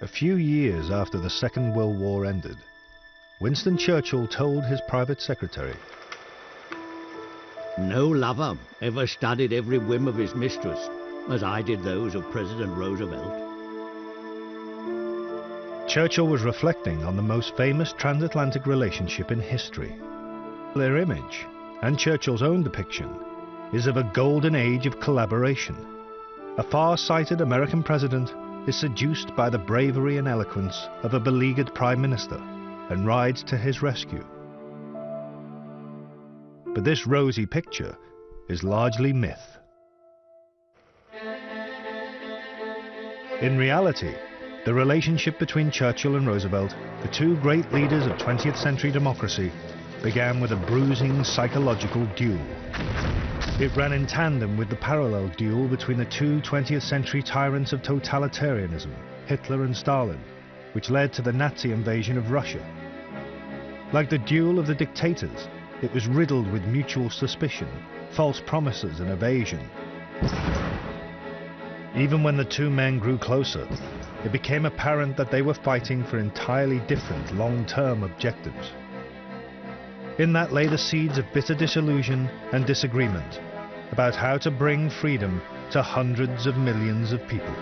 few years after the Second World War ended, Winston Churchill told his private secretary, "No lover ever studied every whim of his mistress, as I did those of President Roosevelt." Churchill was reflecting on the most famous transatlantic relationship in history. Their image, and Churchill's own depiction, is of a golden age of collaboration. A far-sighted American president is seduced by the bravery and eloquence of a beleaguered prime minister and rides to his rescue. But this rosy picture is largely myth. In reality, the relationship between Churchill and Roosevelt, the two great leaders of 20th century democracy, began with a bruising psychological duel. It ran in tandem with the parallel duel between the two 20th century tyrants of totalitarianism, Hitler and Stalin, which led to the Nazi invasion of Russia. Like the duel of the dictators, it was riddled with mutual suspicion, false promises and evasion. Even when the two men grew closer, it became apparent that they were fighting for entirely different long-term objectives. In that lay the seeds of bitter disillusion and disagreement about how to bring freedom to hundreds of millions of people.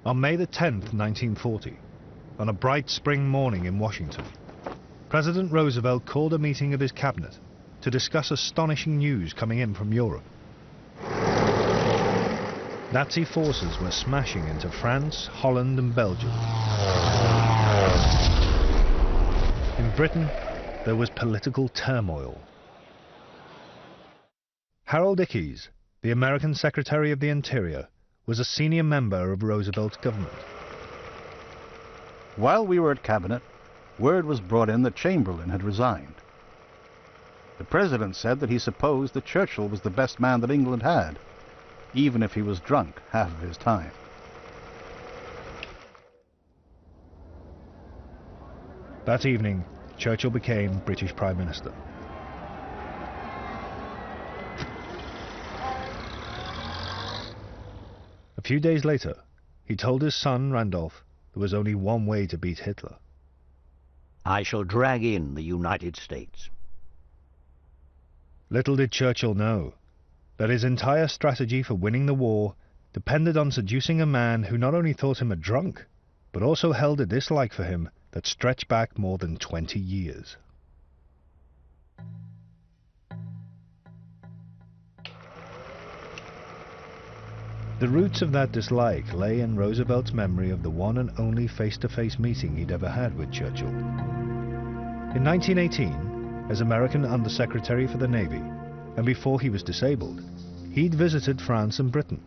On May the 10th, 1940, on a bright spring morning in Washington, President Roosevelt called a meeting of his cabinet to discuss astonishing news coming in from Europe. Nazi forces were smashing into France, Holland and Belgium. In Britain, there was political turmoil. Harold Ickes, the American Secretary of the Interior, was a senior member of Roosevelt's government. While we were at Cabinet, word was brought in that Chamberlain had resigned. The President said that he supposed that Churchill was the best man that England had, even if he was drunk half of his time. That evening, Churchill became British Prime Minister. A few days later, he told his son, Randolph, there was only one way to beat Hitler. "I shall drag in the United States." Little did Churchill know that his entire strategy for winning the war depended on seducing a man who not only thought him a drunk, but also held a dislike for him that stretched back more than 20 years. The roots of that dislike lay in Roosevelt's memory of the one and only face-to-face meeting he'd ever had with Churchill. In 1918, as American Undersecretary for the Navy, and before he was disabled, he'd visited France and Britain.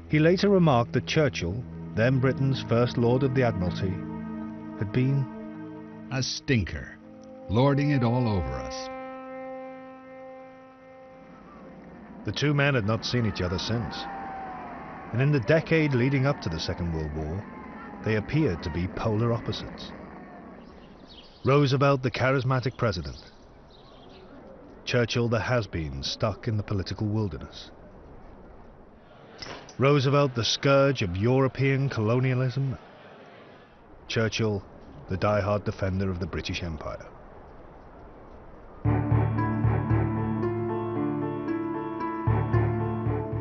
He later remarked that Churchill, then Britain's First Lord of the Admiralty, had been a stinker, lording it all over us. The two men had not seen each other since, and in the decade leading up to the Second World War, they appeared to be polar opposites. Roosevelt, the charismatic president. Churchill, the has-been stuck in the political wilderness. Roosevelt, the scourge of European colonialism. Churchill, the die-hard defender of the British Empire.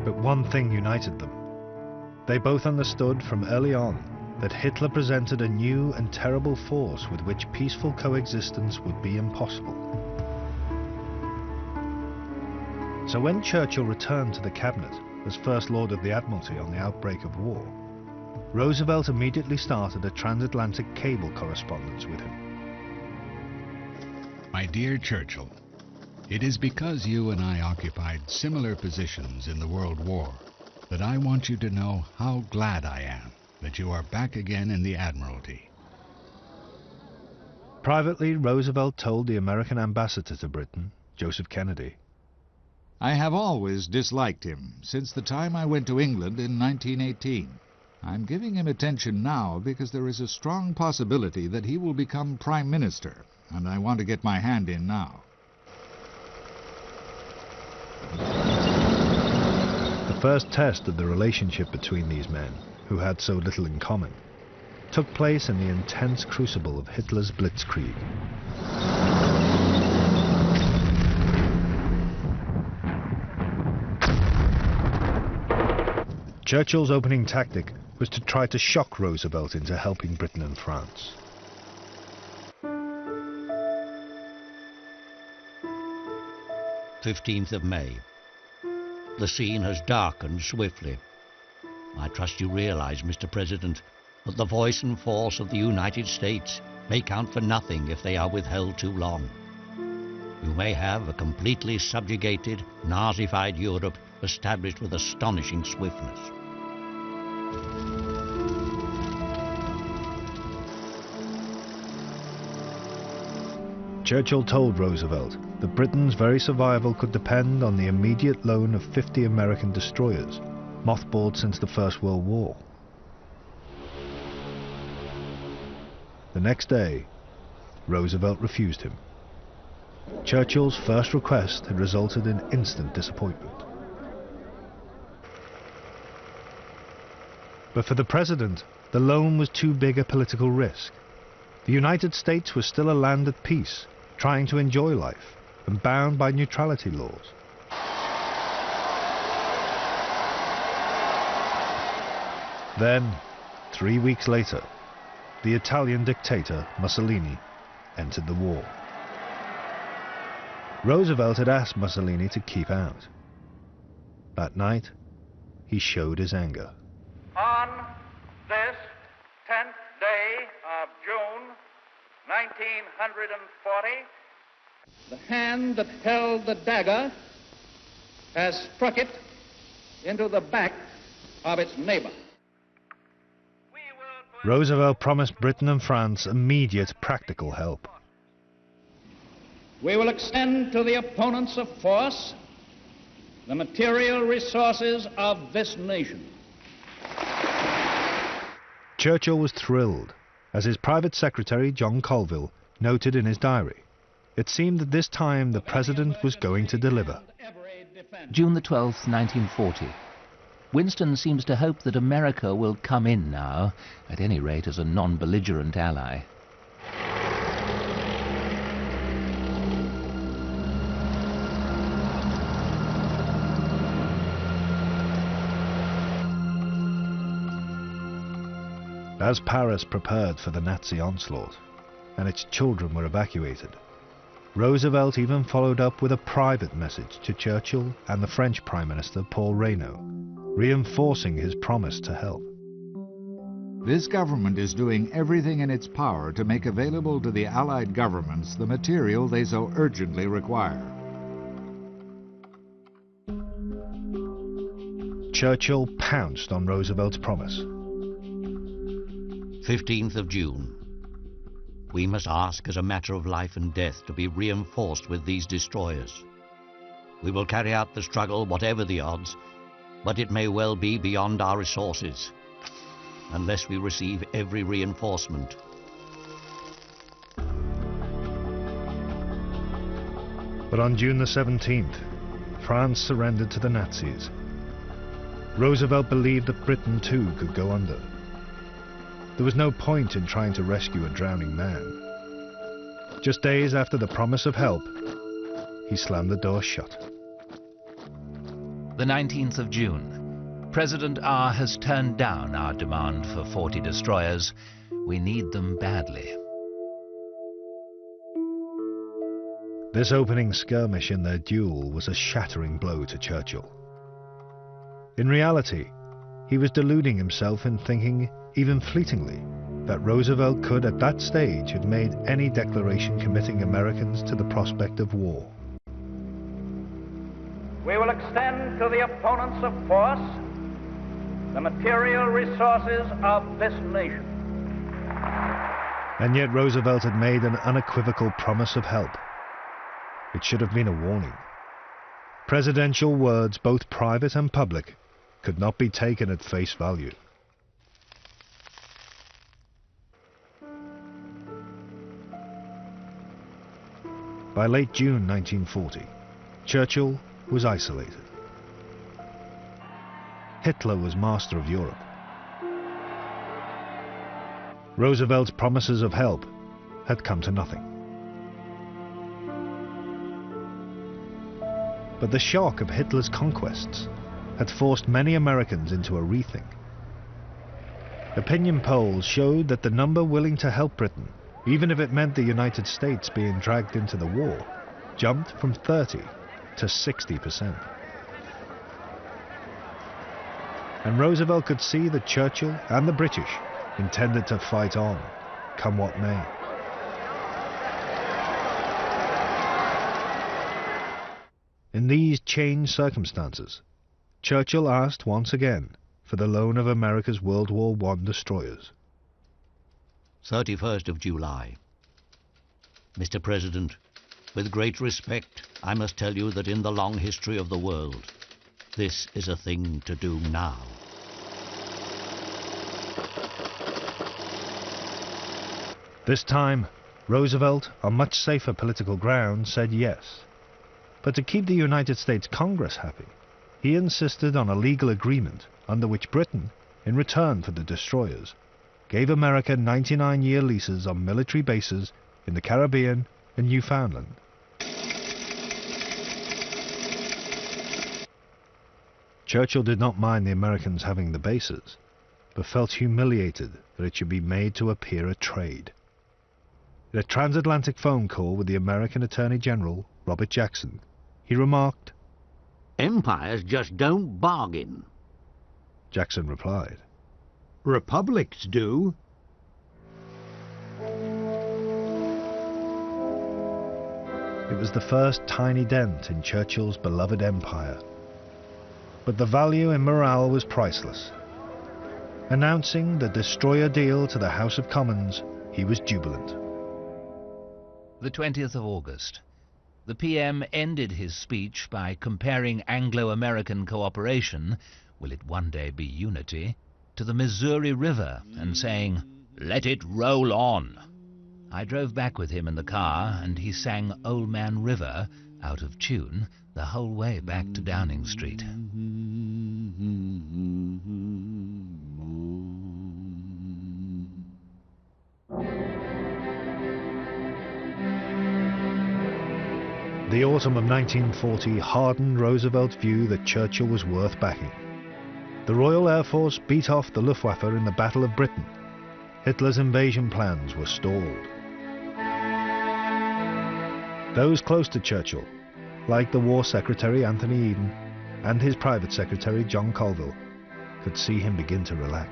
But one thing united them. They both understood from early on that Hitler presented a new and terrible force with which peaceful coexistence would be impossible. So when Churchill returned to the cabinet as First Lord of the Admiralty on the outbreak of war, Roosevelt immediately started a transatlantic cable correspondence with him. My dear Churchill, it is because you and I occupied similar positions in the World War that I want you to know how glad I am that you are back again in the Admiralty. Privately, Roosevelt told the American ambassador to Britain, Joseph Kennedy, I have always disliked him since the time I went to England in 1918. I'm giving him attention now because there is a strong possibility that he will become Prime Minister, and I want to get my hand in now. The first test of the relationship between these men, who had so little in common, took place in the intense crucible of Hitler's blitzkrieg. Churchill's opening tactic was to try to shock Roosevelt into helping Britain and France. "15th of May. The scene has darkened swiftly. I trust you realize, Mr. President, that the voice and force of the United States may count for nothing if they are withheld too long. You may have a completely subjugated, Nazified Europe established with astonishing swiftness. Churchill told Roosevelt that Britain's very survival could depend on the immediate loan of 50 American destroyers, mothballed since the First World War. The next day, Roosevelt refused him. Churchill's first request had resulted in instant disappointment. But for the president, the loan was too big a political risk. The United States was still a land at peace, trying to enjoy life, and bound by neutrality laws. Then, 3 weeks later, the Italian dictator Mussolini entered the war. Roosevelt had asked Mussolini to keep out. That night, he showed his anger. On this 10th day of June, 1940, the hand that held the dagger has struck it into the back of its neighbor. Roosevelt promised Britain and France immediate practical help. We will extend to the opponents of force the material resources of this nation. Churchill was thrilled, as his private secretary, John Colville, noted in his diary. It seemed that this time the president was going to deliver. June the 12th, 1940. Winston seems to hope that America will come in now, at any rate as a non-belligerent ally. As Paris prepared for the Nazi onslaught, and its children were evacuated, Roosevelt even followed up with a private message to Churchill and the French Prime Minister Paul Reynaud, reinforcing his promise to help. This government is doing everything in its power to make available to the Allied governments the material they so urgently require. Churchill pounced on Roosevelt's promise. 15th of June. We must ask as a matter of life and death to be reinforced with these destroyers. We will carry out the struggle whatever the odds, but it may well be beyond our resources, unless we receive every reinforcement. But on June the 17th, France surrendered to the Nazis. Roosevelt believed that Britain too could go under. There was no point in trying to rescue a drowning man. Just days after the promise of help, he slammed the door shut. The 19th of June. President R has turned down our demand for 40 destroyers. We need them badly. This opening skirmish in their duel was a shattering blow to Churchill. In reality, he was deluding himself in thinking, even fleetingly, that Roosevelt could at that stage have made any declaration committing Americans to the prospect of war. We will extend to the opponents of force the material resources of this nation. And yet Roosevelt had made an unequivocal promise of help. It should have been a warning. Presidential words, both private and public, could not be taken at face value. By late June 1940, Churchill was isolated. Hitler was master of Europe. Roosevelt's promises of help had come to nothing. But the shock of Hitler's conquests had forced many Americans into a rethink. Opinion polls showed that the number willing to help Britain, even if it meant the United States being dragged into the war, jumped from 30 to 60%. And Roosevelt could see that Churchill and the British intended to fight on, come what may. In these changed circumstances, Churchill asked once again for the loan of America's World War I destroyers. 31st of July. Mr. President, with great respect, I must tell you that in the long history of the world, this is a thing to do now. This time, Roosevelt, on much safer political ground, said yes. But to keep the United States Congress happy, he insisted on a legal agreement under which Britain, in return for the destroyers, gave America 99-year leases on military bases in the Caribbean and Newfoundland. Churchill did not mind the Americans having the bases, but felt humiliated that it should be made to appear a trade. In a transatlantic phone call with the American Attorney General, Robert Jackson, he remarked, Empires just don't bargain. Jackson replied, Republics do. It was the first tiny dent in Churchill's beloved empire. But the value in morale was priceless. Announcing the destroyer deal to the House of Commons, he was jubilant. The 20th of August. The PM ended his speech by comparing Anglo-American cooperation, will it one day be unity, to the Missouri River and saying, "Let it roll on." I drove back with him in the car and he sang Old Man River, out of tune, the whole way back to Downing Street. The autumn of 1940 hardened Roosevelt's view that Churchill was worth backing. The Royal Air Force beat off the Luftwaffe in the Battle of Britain. Hitler's invasion plans were stalled. Those close to Churchill, like the War Secretary Anthony Eden and his private secretary John Colville, could see him begin to relax.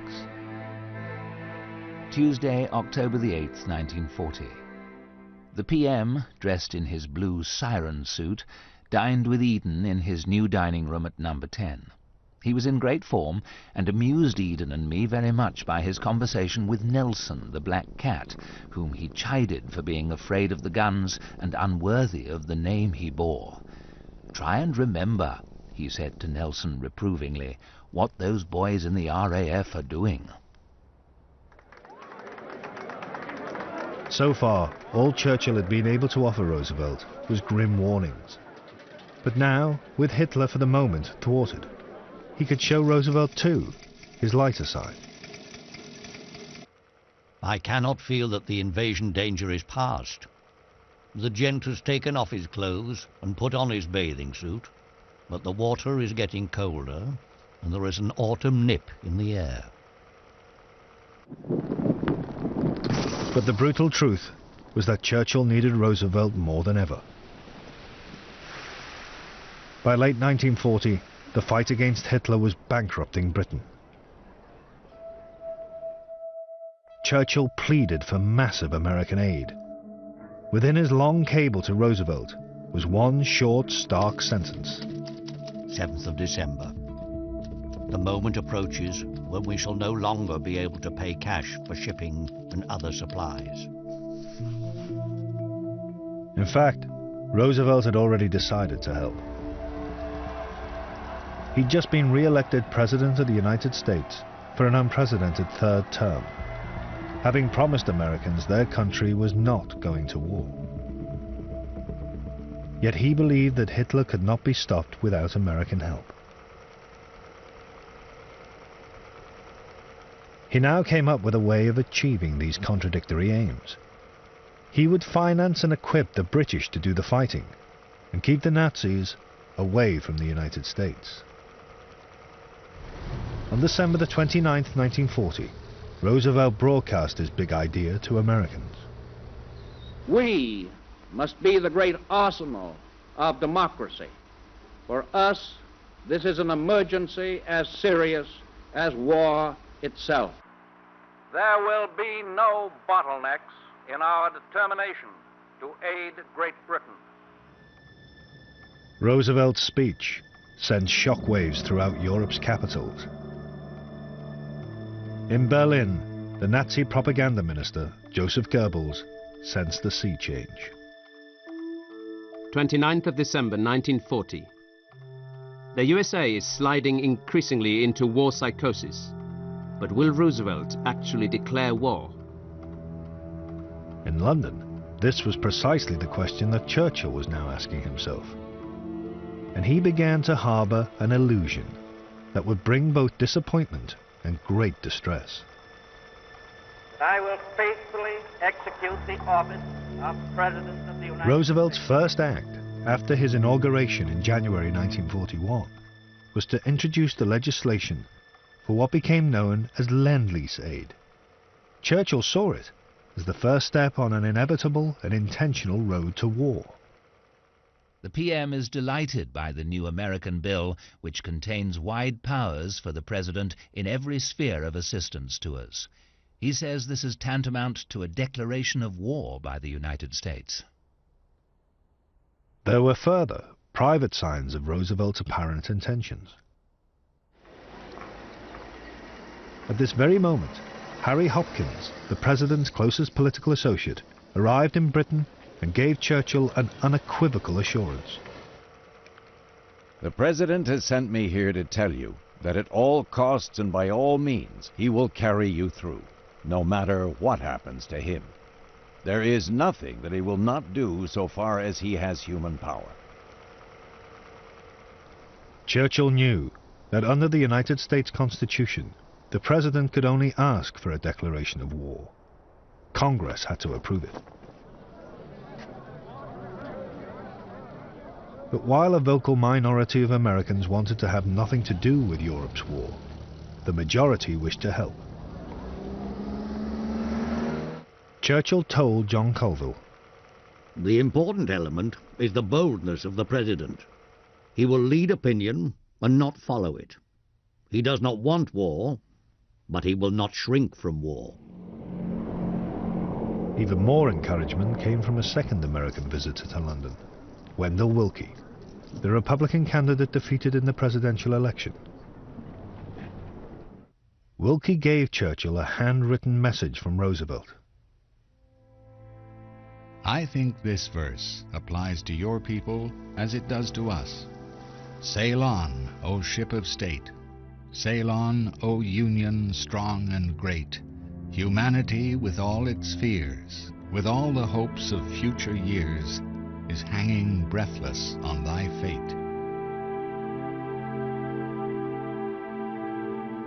Tuesday, October the 8th, 1940. The PM, dressed in his blue siren suit, dined with Eden in his new dining room at number 10. He was in great form and amused Eden and me very much by his conversation with Nelson, the black cat, whom he chided for being afraid of the guns and unworthy of the name he bore. "Try and remember," he said to Nelson reprovingly, "what those boys in the RAF are doing." So far, all Churchill had been able to offer Roosevelt was grim warnings. But now, with Hitler for the moment thwarted, he could show Roosevelt too his lighter side. I cannot feel that the invasion danger is past. The gent has taken off his clothes and put on his bathing suit, but the water is getting colder and there is an autumn nip in the air. But the brutal truth was that Churchill needed Roosevelt more than ever. By late 1940, the fight against Hitler was bankrupting Britain. Churchill pleaded for massive American aid. Within his long cable to Roosevelt was one short, stark sentence. 7th of December. The moment approaches when we shall no longer be able to pay cash for shipping and other supplies. In fact, Roosevelt had already decided to help. He'd just been re-elected President of the United States for an unprecedented third term, having promised Americans their country was not going to war. Yet he believed that Hitler could not be stopped without American help. He now came up with a way of achieving these contradictory aims. He would finance and equip the British to do the fighting, and keep the Nazis away from the United States. On December the 29th, 1940, Roosevelt broadcast his big idea to Americans. We must be the great arsenal of democracy. For us, this is an emergency as serious as war itself. There will be no bottlenecks in our determination to aid Great Britain. Roosevelt's speech sent shockwaves throughout Europe's capitals. In Berlin, the Nazi propaganda minister, Joseph Goebbels, sensed the sea change. 29th of December 1940. The USA is sliding increasingly into war psychosis. But will Roosevelt actually declare war? In London, this was precisely the question that Churchill was now asking himself. And he began to harbour an illusion that would bring both disappointment and great distress. I will faithfully execute the office of President of the United Roosevelt's States. first act, after his inauguration in January 1941, was to introduce the legislation for what became known as Lend-Lease aid. Churchill saw it as the first step on an inevitable and intentional road to war. The PM is delighted by the new American bill, which contains wide powers for the President in every sphere of assistance to us. He says this is tantamount to a declaration of war by the United States. There were further private signs of Roosevelt's apparent intentions. At this very moment, Harry Hopkins, the President's closest political associate, arrived in Britain and gave Churchill an unequivocal assurance. The President has sent me here to tell you that at all costs and by all means he will carry you through, no matter what happens to him. There is nothing that he will not do so far as he has human power. Churchill knew that under the United States Constitution, the President could only ask for a declaration of war. Congress had to approve it. But while a vocal minority of Americans wanted to have nothing to do with Europe's war, the majority wished to help. Churchill told John Colville, "The important element is the boldness of the President. He will lead opinion and not follow it. He does not want war, but he will not shrink from war." Even more encouragement came from a second American visitor to London, Wendell Willkie, the Republican candidate defeated in the presidential election. Willkie gave Churchill a handwritten message from Roosevelt. I think this verse applies to your people as it does to us. Sail on, O ship of state. Sail on, O Union strong and great. Humanity with all its fears, with all the hopes of future years, is hanging breathless on thy fate.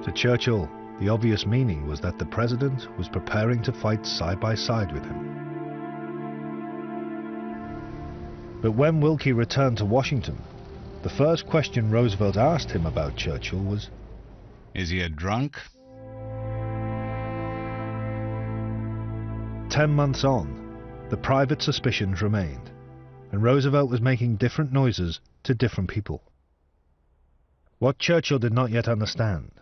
To Churchill, the obvious meaning was that the President was preparing to fight side by side with him. But when Willkie returned to Washington, the first question Roosevelt asked him about Churchill was, Is he a drunk? 10 months on, the private suspicions remained, and Roosevelt was making different noises to different people. What Churchill did not yet understand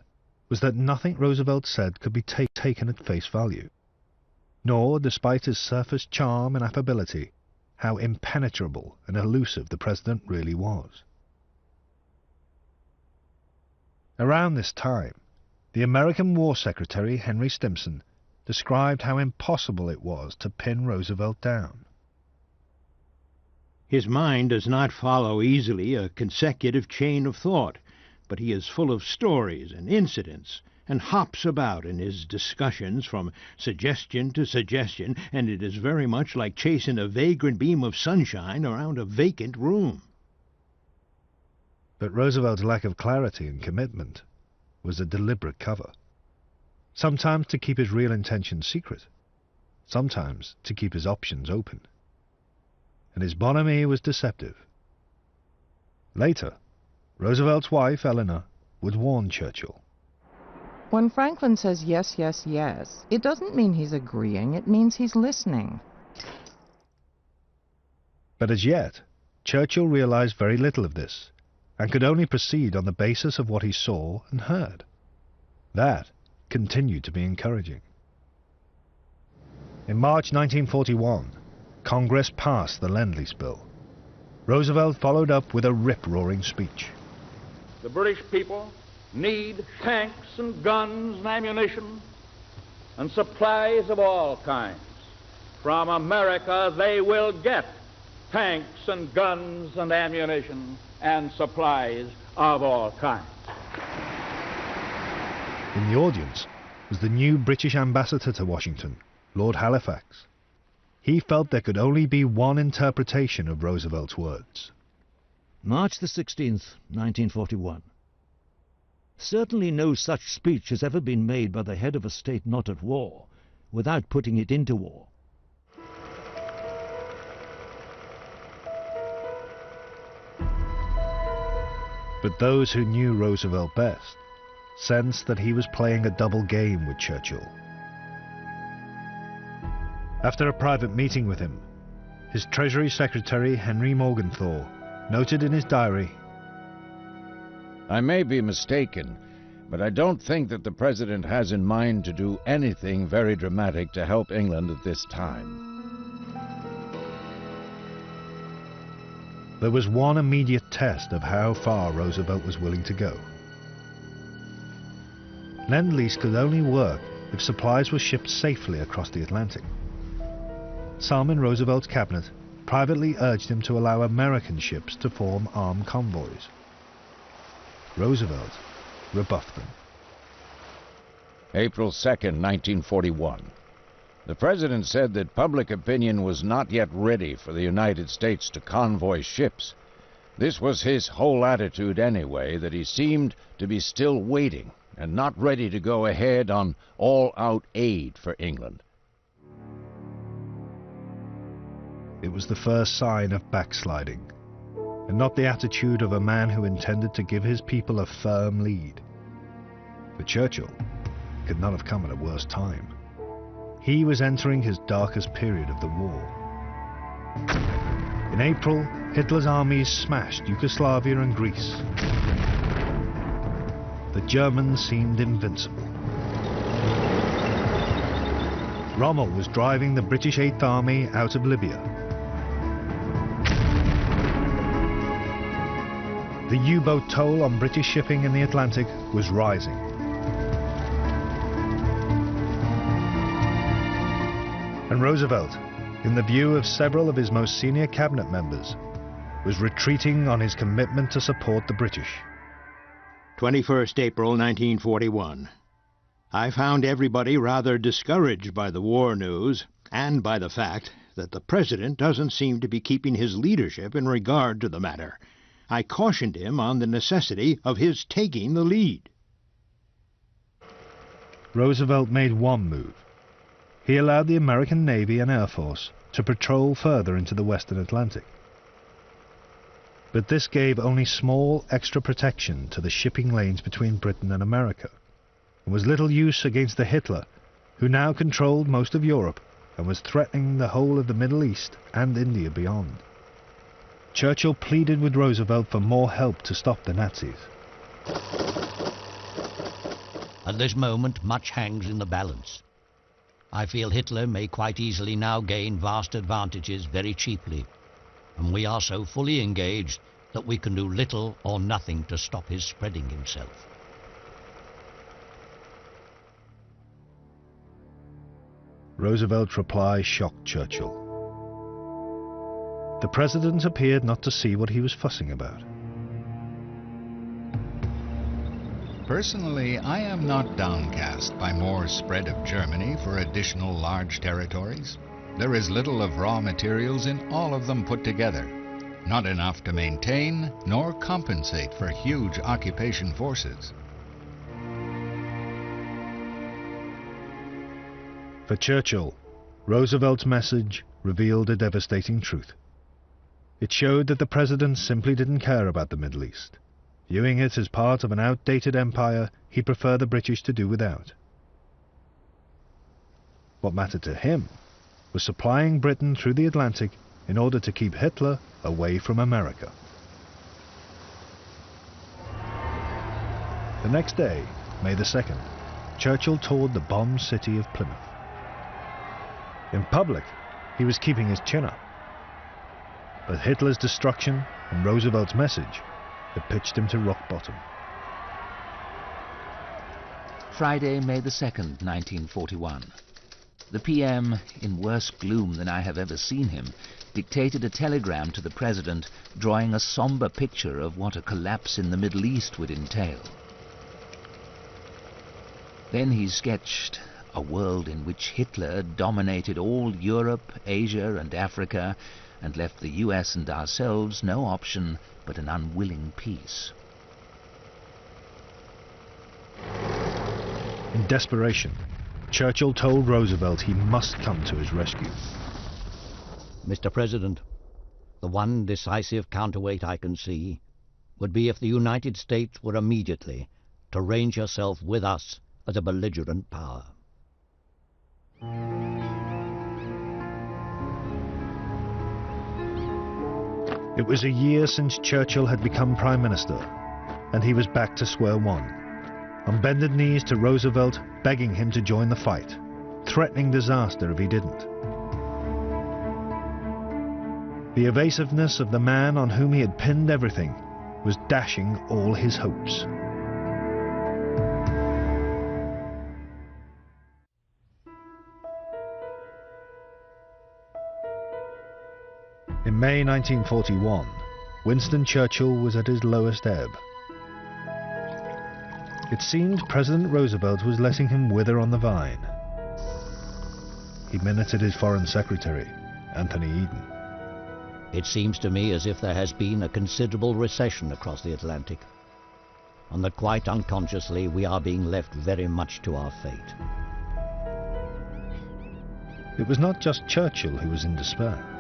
was that nothing Roosevelt said could be taken at face value, nor, despite his surface charm and affability, how impenetrable and elusive the President really was. Around this time, the American War Secretary Henry Stimson described how impossible it was to pin Roosevelt down. His mind does not follow easily a consecutive chain of thought, but he is full of stories and incidents, and hops about in his discussions from suggestion to suggestion, and it is very much like chasing a vagrant beam of sunshine around a vacant room. But Roosevelt's lack of clarity and commitment was a deliberate cover. Sometimes to keep his real intentions secret, sometimes to keep his options open. And his bonhomie was deceptive. Later, Roosevelt's wife, Eleanor, would warn Churchill. When Franklin says yes, yes, yes, it doesn't mean he's agreeing, it means he's listening. But as yet, Churchill realized very little of this, and could only proceed on the basis of what he saw and heard. That continued to be encouraging. In March 1941, Congress passed the Lend-Lease Bill. Roosevelt followed up with a rip-roaring speech. The British people need tanks and guns and ammunition and supplies of all kinds. From America they will get tanks and guns and ammunition and supplies of all kinds. In the audience was the new British ambassador to Washington, Lord Halifax. He felt there could only be one interpretation of Roosevelt's words. March the 16th, 1941. Certainly no such speech has ever been made by the head of a state not at war, without putting it into war. But those who knew Roosevelt best sensed that he was playing a double game with Churchill. After a private meeting with him, his Treasury Secretary Henry Morgenthau noted in his diary, I may be mistaken, but I don't think that the President has in mind to do anything very dramatic to help England at this time. There was one immediate test of how far Roosevelt was willing to go. Lend-Lease could only work if supplies were shipped safely across the Atlantic. Some in Roosevelt's cabinet privately urged him to allow American ships to form armed convoys. Roosevelt rebuffed them. April 2nd, 1941. The President said that public opinion was not yet ready for the United States to convoy ships. This was his whole attitude anyway, that he seemed to be still waiting and not ready to go ahead on all-out aid for England. It was the first sign of backsliding, and not the attitude of a man who intended to give his people a firm lead. For Churchill, it could not have come at a worse time. He was entering his darkest period of the war. In April, Hitler's armies smashed Yugoslavia and Greece. The Germans seemed invincible. Rommel was driving the British Eighth Army out of Libya. The U-boat toll on British shipping in the Atlantic was rising. And Roosevelt, in the view of several of his most senior cabinet members, was retreating on his commitment to support the British. 21st April 1941. I found everybody rather discouraged by the war news and by the fact that the President doesn't seem to be keeping his leadership in regard to the matter. I cautioned him on the necessity of his taking the lead. Roosevelt made one move. He allowed the American Navy and Air Force to patrol further into the Western Atlantic. But this gave only small extra protection to the shipping lanes between Britain and America, and was little use against the Hitler, who now controlled most of Europe and was threatening the whole of the Middle East and India beyond. Churchill pleaded with Roosevelt for more help to stop the Nazis. At this moment, much hangs in the balance. I feel Hitler may quite easily now gain vast advantages very cheaply, and we are so fully engaged that we can do little or nothing to stop his spreading himself. Roosevelt's reply shocked Churchill. The President appeared not to see what he was fussing about. Personally, I am not downcast by more spread of Germany for additional large territories. There is little of raw materials in all of them put together, not enough to maintain nor compensate for huge occupation forces. For Churchill, Roosevelt's message revealed a devastating truth. It showed that the president simply didn't care about the Middle East. Viewing it as part of an outdated empire, he preferred the British to do without. What mattered to him was supplying Britain through the Atlantic in order to keep Hitler away from America. The next day, May the 2nd, Churchill toured the bombed city of Plymouth. In public, he was keeping his chin up. But Hitler's destruction and Roosevelt's message had pitched him to rock bottom. Friday, May the 2nd, 1941. The PM, in worse gloom than I have ever seen him, dictated a telegram to the President drawing a somber picture of what a collapse in the Middle East would entail. Then he sketched a world in which Hitler dominated all Europe, Asia and Africa, and left the US and ourselves no option but an unwilling peace. In desperation, Churchill told Roosevelt he must come to his rescue. Mr. President, the one decisive counterweight I can see would be if the United States were immediately to range herself with us as a belligerent power. It was a year since Churchill had become Prime Minister, and he was back to square one, on bended knees to Roosevelt, begging him to join the fight, threatening disaster if he didn't. The evasiveness of the man on whom he had pinned everything was dashing all his hopes. In May 1941, Winston Churchill was at his lowest ebb. It seemed President Roosevelt was letting him wither on the vine. He minuted his Foreign Secretary, Anthony Eden. It seems to me as if there has been a considerable recession across the Atlantic, and that quite unconsciously we are being left very much to our fate. It was not just Churchill who was in despair.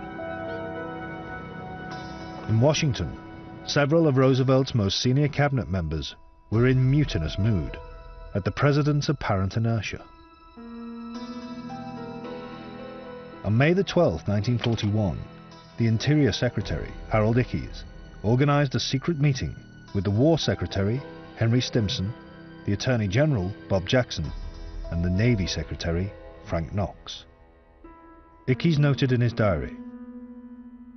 In Washington, several of Roosevelt's most senior cabinet members were in mutinous mood at the president's apparent inertia. On May the 12th, 1941, the Interior Secretary, Harold Ickes, organized a secret meeting with the War Secretary, Henry Stimson, the Attorney General, Bob Jackson, and the Navy Secretary, Frank Knox. Ickes noted in his diary,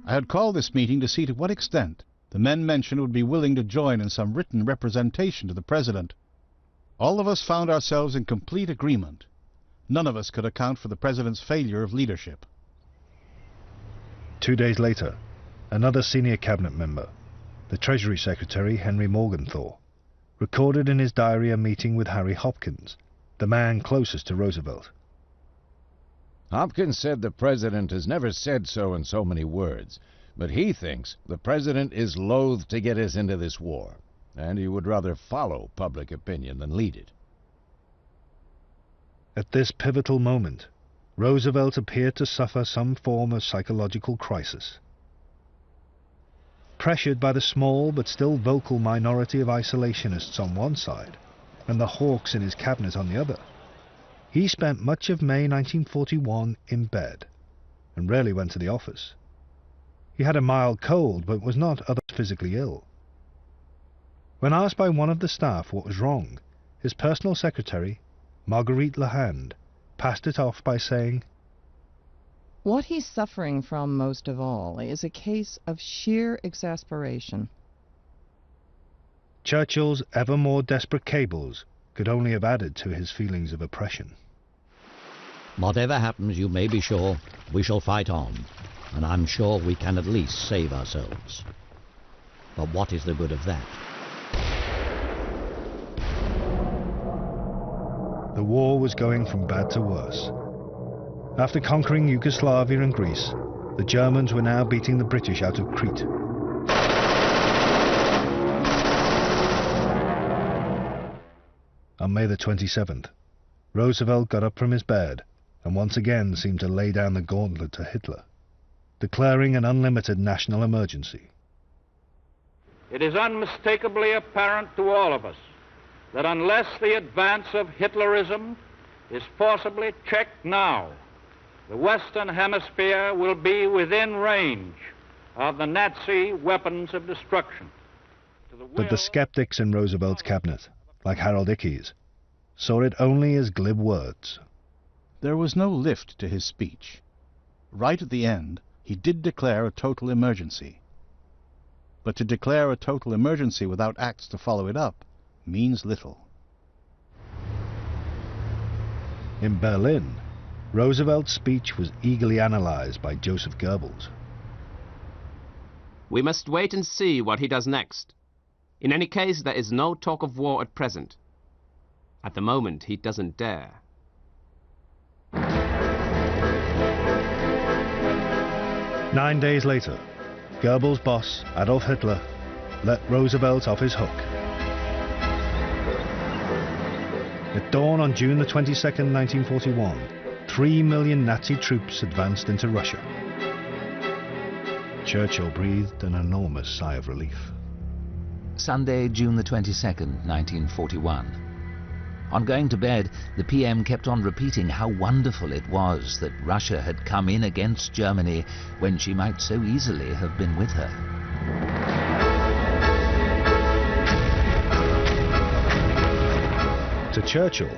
I had called this meeting to see to what extent the men mentioned would be willing to join in some written representation to the President. All of us found ourselves in complete agreement. None of us could account for the President's failure of leadership. 2 days later, another senior cabinet member, the Treasury Secretary Henry Morgenthau, recorded in his diary a meeting with Harry Hopkins, the man closest to Roosevelt. Hopkins said the President has never said so in so many words, but he thinks the President is loath to get us into this war, and he would rather follow public opinion than lead it. At this pivotal moment, Roosevelt appeared to suffer some form of psychological crisis. Pressured by the small but still vocal minority of isolationists on one side, and the hawks in his cabinet on the other, he spent much of May 1941 in bed, and rarely went to the office. He had a mild cold, but was not otherwise physically ill. When asked by one of the staff what was wrong, his personal secretary, Marguerite Lahand, passed it off by saying, What he's suffering from most of all is a case of sheer exasperation. Churchill's ever more desperate cables could only have added to his feelings of oppression. Whatever happens, you may be sure we shall fight on, and I'm sure we can at least save ourselves. But what is the good of that? The war was going from bad to worse. After conquering Yugoslavia and Greece, the Germans were now beating the British out of Crete. On May the 27th, Roosevelt got up from his bed and once again seemed to lay down the gauntlet to Hitler, declaring an unlimited national emergency. It is unmistakably apparent to all of us that unless the advance of Hitlerism is forcibly checked now, the Western Hemisphere will be within range of the Nazi weapons of destruction. But the skeptics in Roosevelt's cabinet, like Harold Ickes, saw it only as glib words. There was no lift to his speech. Right at the end, he did declare a total emergency. But to declare a total emergency without acts to follow it up means little. In Berlin, Roosevelt's speech was eagerly analyzed by Joseph Goebbels. We must wait and see what he does next. In any case, there is no talk of war at present. At the moment, he doesn't dare. Nine days later, Goebbels' boss, Adolf Hitler, let Roosevelt off his hook. At dawn on June the 22nd, 1941, 3 million Nazi troops advanced into Russia. Churchill breathed an enormous sigh of relief. Sunday, June the 22nd, 1941. On going to bed, the PM kept on repeating how wonderful it was that Russia had come in against Germany when she might so easily have been with her. To Churchill,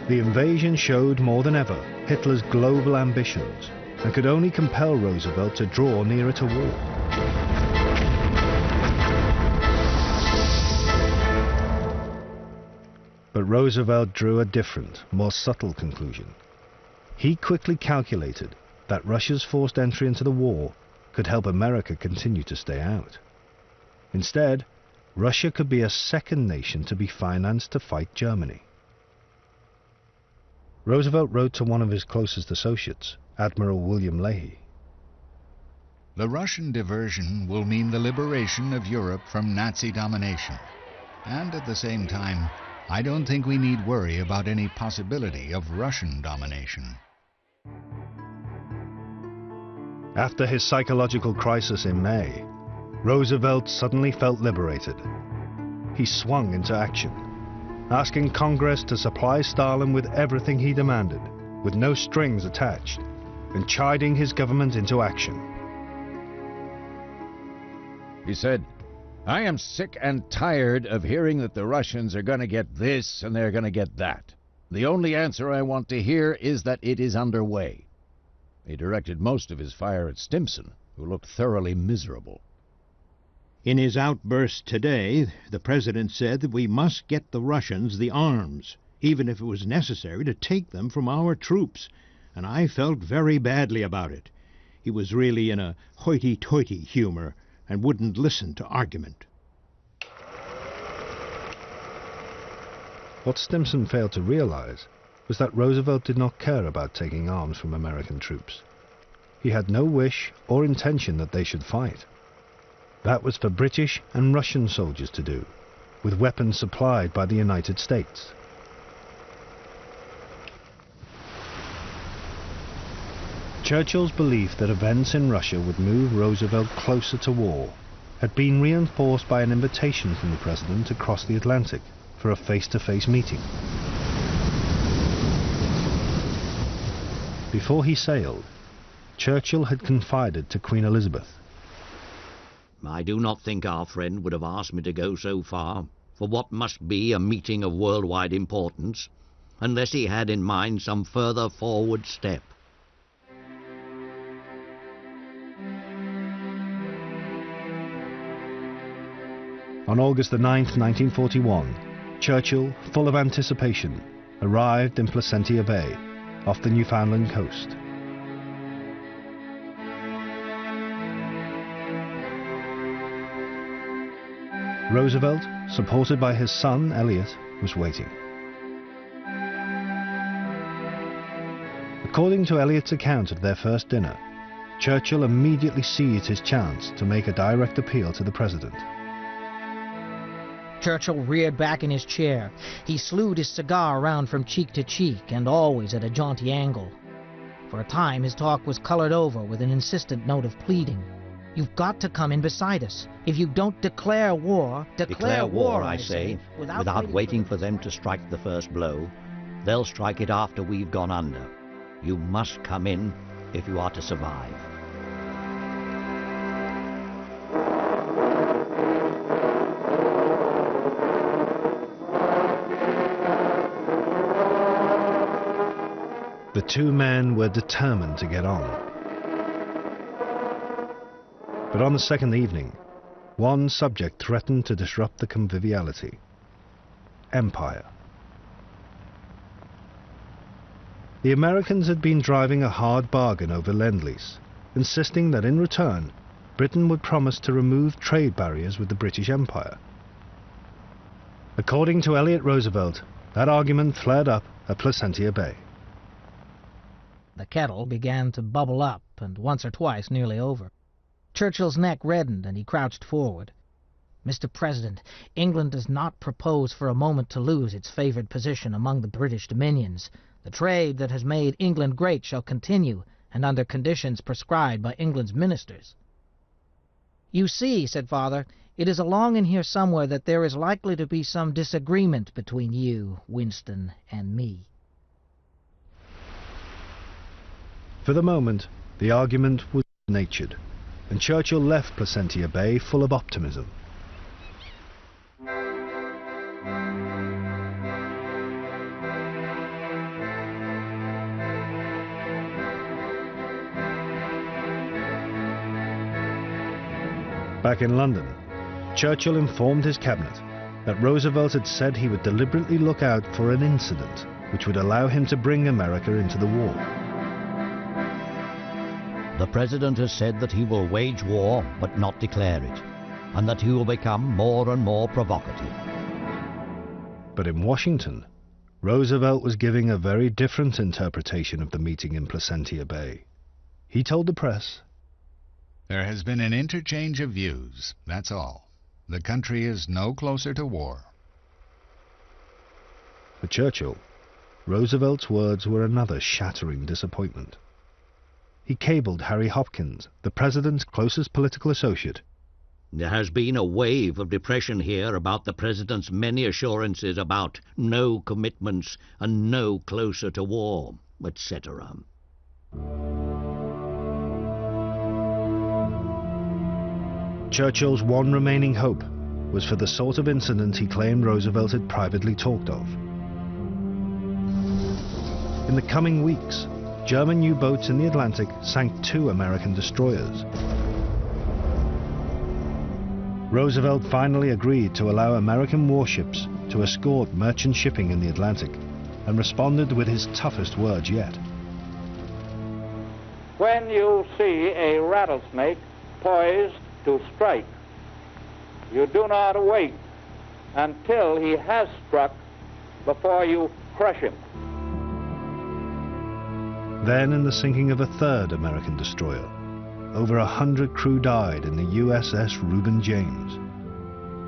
the invasion showed more than ever Hitler's global ambitions and could only compel Roosevelt to draw nearer to war. But Roosevelt drew a different, more subtle conclusion. He quickly calculated that Russia's forced entry into the war could help America continue to stay out. Instead, Russia could be a second nation to be financed to fight Germany. Roosevelt wrote to one of his closest associates, Admiral William Leahy. The Russian diversion will mean the liberation of Europe from Nazi domination. And at the same time, I don't think we need worry about any possibility of Russian domination. After his psychological crisis in May, Roosevelt suddenly felt liberated. He swung into action, asking Congress to supply Stalin with everything he demanded, with no strings attached, and chiding his government into action. He said, "I am sick and tired of hearing that the Russians are going to get this and they're going to get that. The only answer I want to hear is that it is underway." He directed most of his fire at Stimson, who looked thoroughly miserable. In his outburst today, the President said that we must get the Russians the arms, even if it was necessary to take them from our troops, and I felt very badly about it. He was really in a hoity-toity humor and wouldn't listen to argument. What Stimson failed to realize was that Roosevelt did not care about taking arms from American troops. He had no wish or intention that they should fight. That was for British and Russian soldiers to do, with weapons supplied by the United States. Churchill's belief that events in Russia would move Roosevelt closer to war had been reinforced by an invitation from the President to cross the Atlantic for a face-to-face meeting. Before he sailed, Churchill had confided to Queen Elizabeth, "I do not think our friend would have asked me to go so far for what must be a meeting of worldwide importance, unless he had in mind some further forward step." On August the 9th, 1941, Churchill, full of anticipation, arrived in Placentia Bay, off the Newfoundland coast. Roosevelt, supported by his son Elliot, was waiting. According to Eliot's account of their first dinner, Churchill immediately seized his chance to make a direct appeal to the president. Churchill reared back in his chair. He slewed his cigar around from cheek to cheek, and always at a jaunty angle. For a time his talk was colored over with an insistent note of pleading. You've got to come in beside us. If you don't declare war, Declare war, I say, without waiting for them to strike the first blow. They'll strike it after we've gone under. You must come in if you are to survive. The two men were determined to get on. But on the second evening, one subject threatened to disrupt the conviviality: empire. The Americans had been driving a hard bargain over Lend-Lease, insisting that in return, Britain would promise to remove trade barriers with the British Empire. According to Elliot Roosevelt, that argument flared up at Placentia Bay. The kettle began to bubble up, and once or twice nearly over. Churchill's neck reddened, and he crouched forward. Mr. President, England does not propose for a moment to lose its favored position among the British dominions. The trade that has made England great shall continue, and under conditions prescribed by England's ministers. You see, said Father, it is along in here somewhere that there is likely to be some disagreement between you, Winston, and me. For the moment, the argument was natured, and Churchill left Placentia Bay full of optimism. Back in London, Churchill informed his cabinet that Roosevelt had said he would deliberately look out for an incident which would allow him to bring America into the war. The President has said that he will wage war but not declare it, and that he will become more and more provocative. But in Washington, Roosevelt was giving a very different interpretation of the meeting in Placentia Bay. He told the press, "There has been an interchange of views, that's all. The country is no closer to war." For Churchill, Roosevelt's words were another shattering disappointment. He cabled Harry Hopkins, the president's closest political associate. There has been a wave of depression here about the President's many assurances about no commitments and no closer to war, etc. Churchill's one remaining hope was for the sort of incident he claimed Roosevelt had privately talked of. In the coming weeks, German U-boats in the Atlantic sank 2 American destroyers. Roosevelt finally agreed to allow American warships to escort merchant shipping in the Atlantic, and responded with his toughest words yet. When you see a rattlesnake poised to strike, you do not wait until he has struck before you crush him. Then, in the sinking of a 3rd American destroyer, over 100 crew died in the USS Reuben James.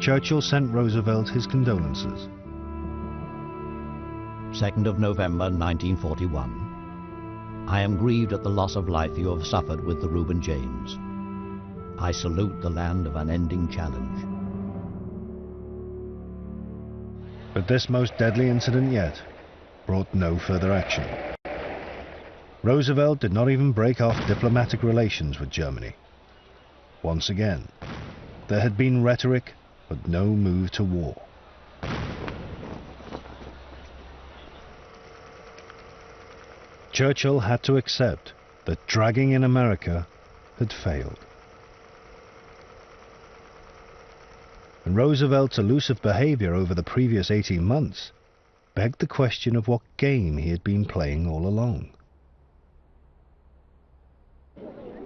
Churchill sent Roosevelt his condolences. 2nd of November 1941. I am grieved at the loss of life you have suffered with the Reuben James. I salute the land of unending challenge. But this most deadly incident yet brought no further action. Roosevelt did not even break off diplomatic relations with Germany. Once again, there had been rhetoric, but no move to war. Churchill had to accept that dragging in America had failed. And Roosevelt's elusive behavior over the previous 18 months begged the question of what game he had been playing all along.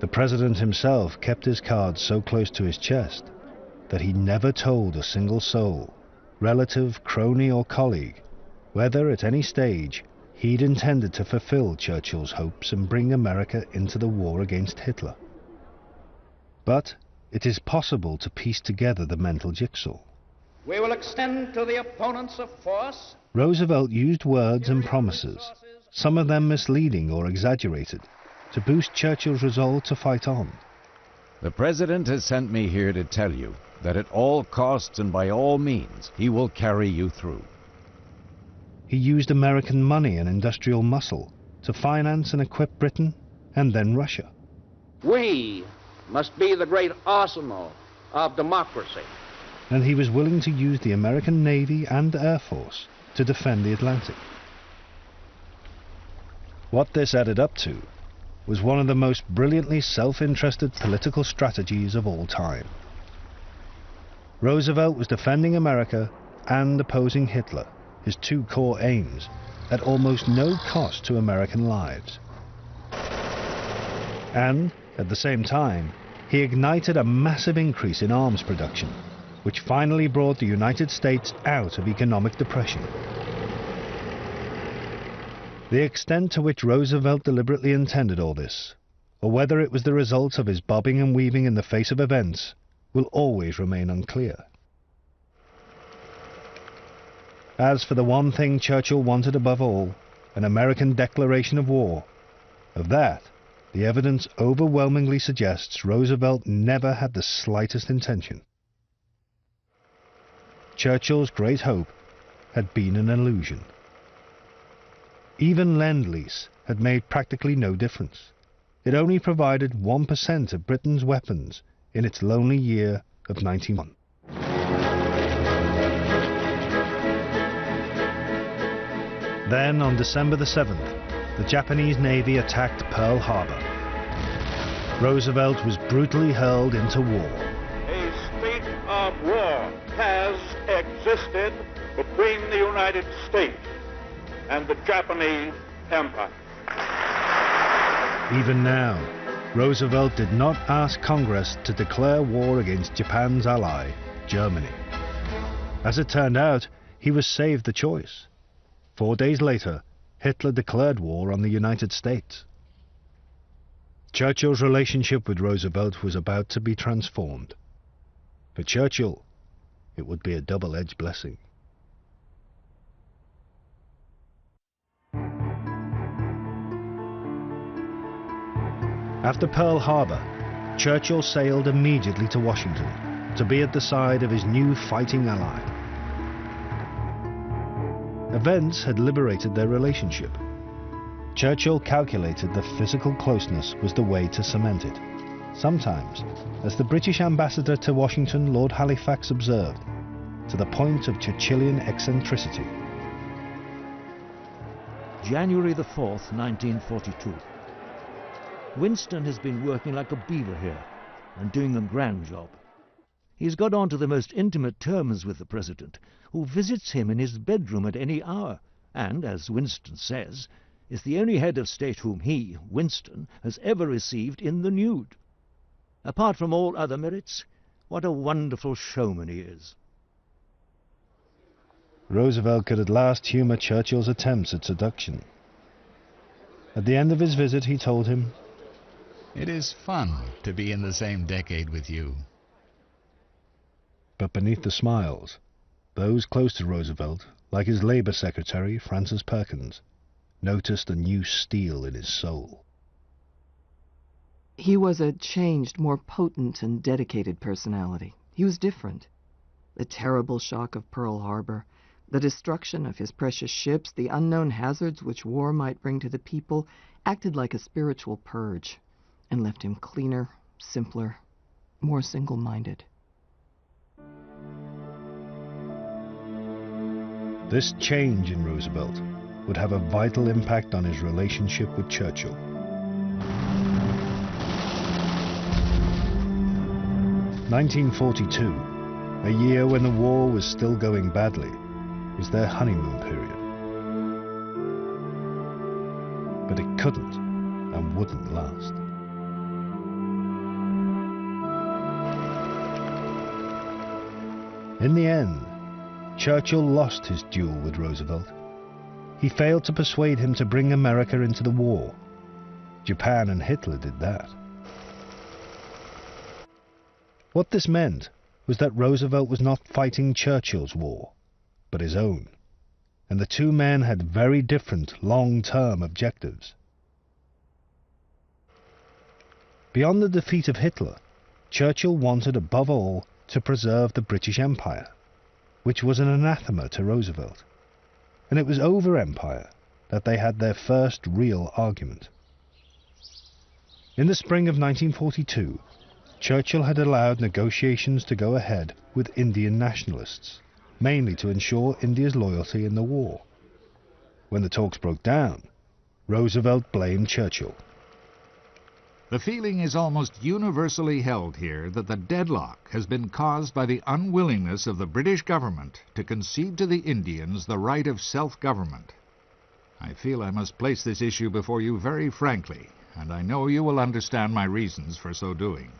The President himself kept his cards so close to his chest that he never told a single soul, relative, crony or colleague, whether at any stage He'd intended to fulfill Churchill's hopes and bring America into the war against Hitler. But it is possible to piece together the mental jigsaw. We will extend to the opponents of force. Roosevelt used words and promises, some of them misleading or exaggerated, to boost Churchill's resolve to fight on. The President has sent me here to tell you that at all costs and by all means he will carry you through. He used American money and industrial muscle to finance and equip Britain and then Russia. We must be the great arsenal of democracy. And he was willing to use the American Navy and Air Force to defend the Atlantic. What this added up to was one of the most brilliantly self-interested political strategies of all time. Roosevelt was defending America and opposing Hitler, his two core aims, at almost no cost to American lives. And, at the same time, he ignited a massive increase in arms production, which finally brought the United States out of economic depression. The extent to which Roosevelt deliberately intended all this, or whether it was the result of his bobbing and weaving in the face of events, will always remain unclear. As for the one thing Churchill wanted above all, an American declaration of war, of that, the evidence overwhelmingly suggests Roosevelt never had the slightest intention. Churchill's great hope had been an illusion. Even Lend-Lease had made practically no difference. It only provided 1% of Britain's weapons in its lonely year of 1901. Then, on December the 7th, the Japanese Navy attacked Pearl Harbor. Roosevelt was brutally hurled into war. A state of war has existed between the United States and the Japanese Empire. Even now, Roosevelt did not ask Congress to declare war against Japan's ally, Germany. As it turned out, he was saved the choice. 4 days later, Hitler declared war on the United States. Churchill's relationship with Roosevelt was about to be transformed. For Churchill, it would be a double-edged blessing. After Pearl Harbor, Churchill sailed immediately to Washington to be at the side of his new fighting ally. Events had liberated their relationship. Churchill calculated that physical closeness was the way to cement it. Sometimes, as the British ambassador to Washington, Lord Halifax, observed, to the point of Churchillian eccentricity. January the 4th, 1942. Winston has been working like a beaver here and doing a grand job. He's got on to the most intimate terms with the President, who visits him in his bedroom at any hour, and, as Winston says, is the only head of state whom he, Winston, has ever received in the nude. Apart from all other merits, what a wonderful showman he is. Roosevelt could at last humour Churchill's attempts at seduction. At the end of his visit, he told him, "It is fun to be in the same decade with you." But beneath the smiles, those close to Roosevelt, like his Labour Secretary, Francis Perkins, noticed a new steel in his soul. He was a changed, more potent and dedicated personality. He was different. The terrible shock of Pearl Harbor, the destruction of his precious ships, the unknown hazards which war might bring to the people, acted like a spiritual purge and left him cleaner, simpler, more single-minded. This change in Roosevelt would have a vital impact on his relationship with Churchill. (1942), a year when the war was still going badly, was their honeymoon period. But it couldn't and wouldn't last. In the end, Churchill lost his duel with Roosevelt. he failed to persuade him to bring America into the war. Japan and Hitler did that. What this meant was that Roosevelt was not fighting Churchill's war, but his own, and the two men had very different long-term objectives. Beyond the defeat of Hitler, Churchill wanted above all to preserve the British Empire, which was an anathema to Roosevelt, and it was over empire that they had their first real argument. In the spring of 1942, Churchill had allowed negotiations to go ahead with Indian nationalists, mainly to ensure India's loyalty in the war. When the talks broke down, Roosevelt blamed Churchill. The feeling is almost universally held here that the deadlock has been caused by the unwillingness of the British government to concede to the Indians the right of self-government. I feel I must place this issue before you very frankly, and I know you will understand my reasons for so doing.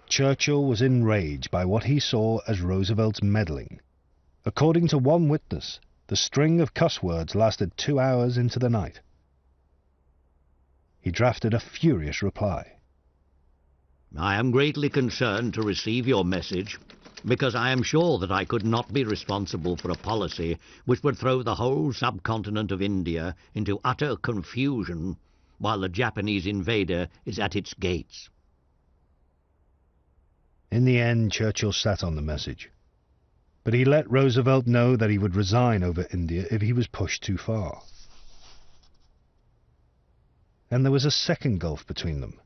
Churchill was enraged by what he saw as Roosevelt's meddling. According to one witness, the string of cuss words lasted 2 hours into the night. He drafted a furious reply. I am greatly concerned to receive your message, because I am sure that I could not be responsible for a policy which would throw the whole subcontinent of India into utter confusion while the Japanese invader is at its gates. In the end, Churchill sat on the message, but he let Roosevelt know that he would resign over India if he was pushed too far. And there was a second gulf between them.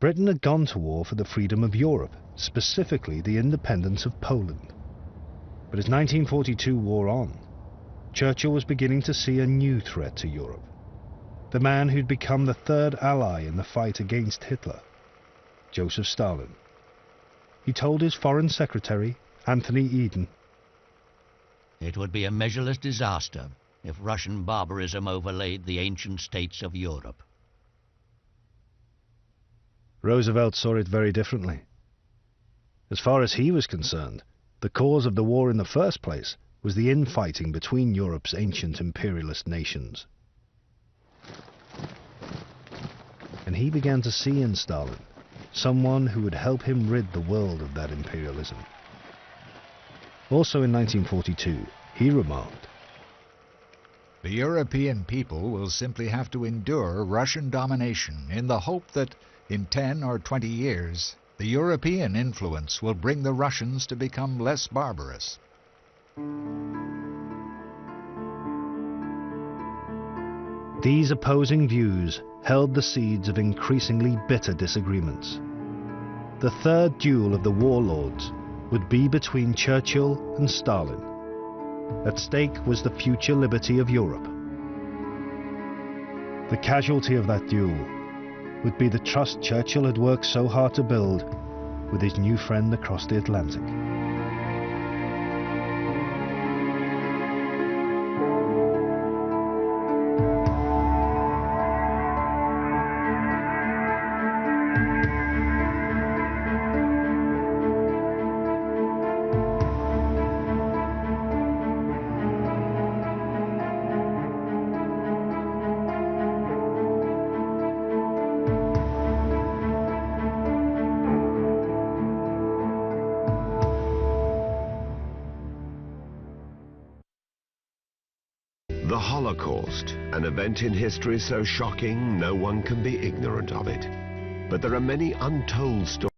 Britain had gone to war for the freedom of Europe, specifically the independence of Poland. But as 1942 wore on, Churchill was beginning to see a new threat to Europe. The man who'd become the third ally in the fight against Hitler, Joseph Stalin. He told his Foreign Secretary, Anthony Eden, "It would be a measureless disaster if Russian barbarism overlaid the ancient states of Europe." Roosevelt saw it very differently. As far as he was concerned, the cause of the war in the first place was the infighting between Europe's ancient imperialist nations. And he began to see in Stalin someone who would help him rid the world of that imperialism. Also in 1942, he remarked, "The European people will simply have to endure Russian domination in the hope that in 10 or 20 years, the European influence will bring the Russians to become less barbarous." These opposing views held the seeds of increasingly bitter disagreements. The third duel of the Warlords would be between Churchill and Stalin. At stake was the future liberty of Europe. The casualty of that duel would be the trust Churchill had worked so hard to build with his new friend across the Atlantic. The Holocaust, an event in history so shocking no one can be ignorant of it. But there are many untold stories